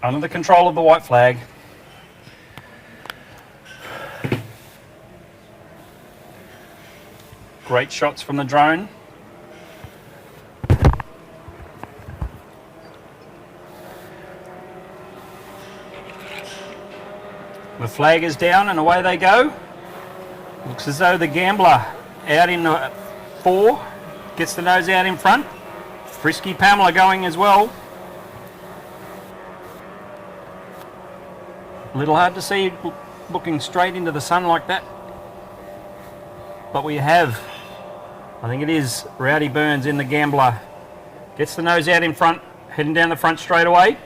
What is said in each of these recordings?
under the control of the white flag. Great shots from the drone. The flag is down and away they go. Looks as though the gambler out in 4 gets the nose out in front. Frisky Pamela going as well. A little hard to see looking straight into the sun like that. But we have, I think it is Rowdy Burns in the gambler. Gets the nose out in front, heading down the front straight away.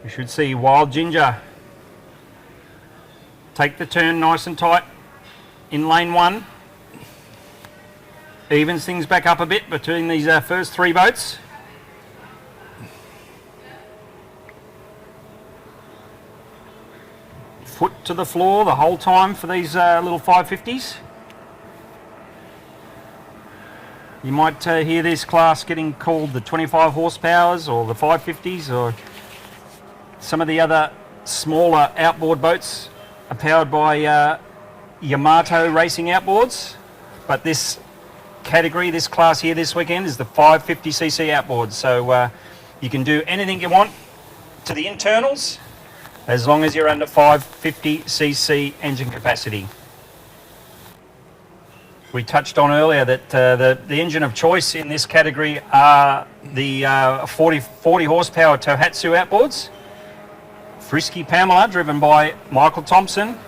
You should see Wild Ginga take the turn nice and tight in lane 1. Evens things back up a bit between these first 3 boats. Foot to the floor the whole time for these little 550s. You might hear this class getting called the 25 horsepowers or the 550s, or some of the other smaller outboard boats are powered by Yamato racing outboards, but this category, this class here this weekend is the 550cc outboard. So you can do anything you want to the internals as long as you're under 550cc engine capacity. We touched on earlier that the engine of choice in this category are the 40 horsepower Tohatsu outboards. Frisky Pamela, driven by Michael Thompson,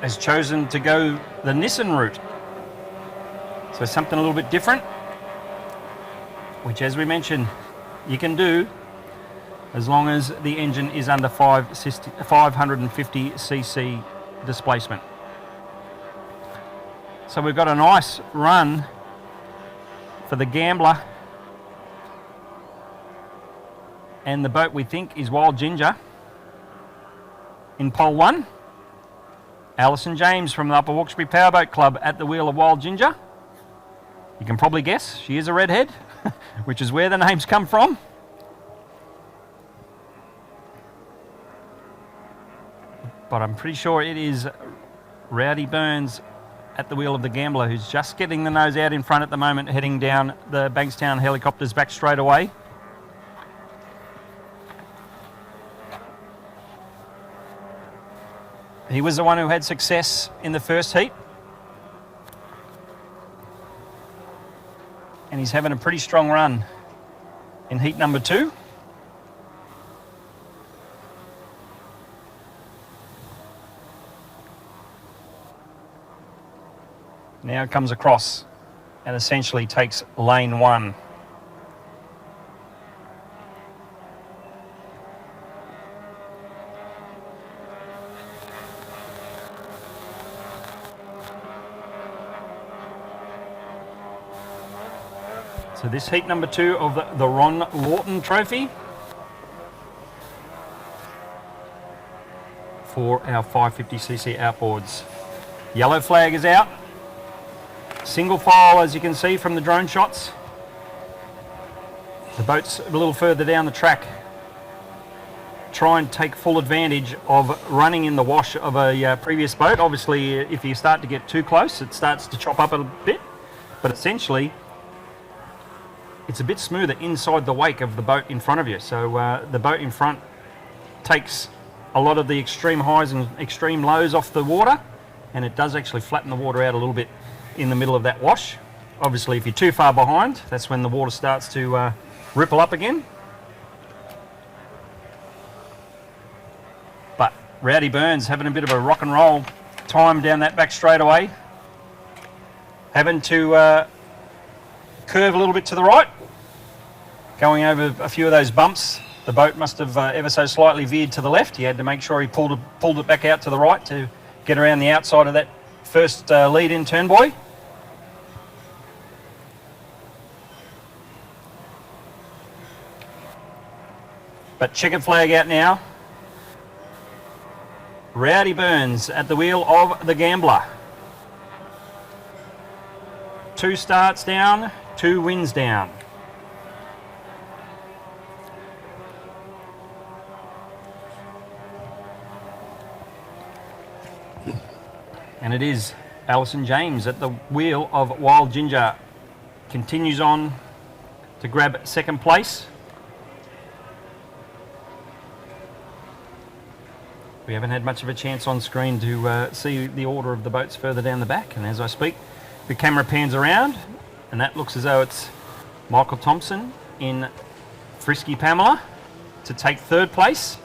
has chosen to go the Nissan route. So something a little bit different, which, as we mentioned, you can do as long as the engine is under 550cc displacement. So we've got a nice run for the gambler, and the boat we think is Wild Ginga in pole 1. Alison James from the Upper Hawkesbury Powerboat Club at the wheel of Wild Ginga. You can probably guess she is a redhead, which is where the names come from. But I'm pretty sure it is Rowdy Burns at the wheel of the gambler, who's just getting the nose out in front at the moment, heading down the Bankstown helicopters back straight away. He was the one who had success in the first heat, and he's having a pretty strong run in heat number 2. Now comes across and essentially takes lane 1. So this heat number 2 of the Ron Lawton Trophy for our 550cc outboards. Yellow flag is out. Single file, as you can see from the drone shots. The boat's a little further down the track. Try and take full advantage of running in the wash of a previous boat. Obviously, if you start to get too close, it starts to chop up a bit, but essentially it's a bit smoother inside the wake of the boat in front of you. So the boat in front takes a lot of the extreme highs and extreme lows off the water, and it does actually flatten the water out a little bit in the middle of that wash. Obviously, if you're too far behind, that's when the water starts to ripple up again. But Rowdy Burns having a bit of a rock and roll time down that back straightaway, having to curve a little bit to the right, going over a few of those bumps. The boat must have ever so slightly veered to the left. He had to make sure he pulled it back out to the right to get around the outside of that first lead-in turn buoy. But checkered flag out now. Rowdy Burns at the wheel of the gambler. 2 starts down, 2 wins down. And it is Alison James at the wheel of Wild Ginga. Continues on to grab second place. We haven't had much of a chance on screen to see the order of the boats further down the back, and as I speak the camera pans around and that looks as though it's Michael Thompson in Frisky Pamela to take third place.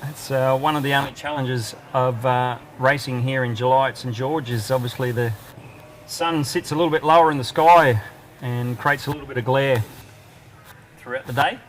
That's one of the only challenges of racing here in July at St George is obviously the sun sits a little bit lower in the sky and creates a little bit of glare throughout the day.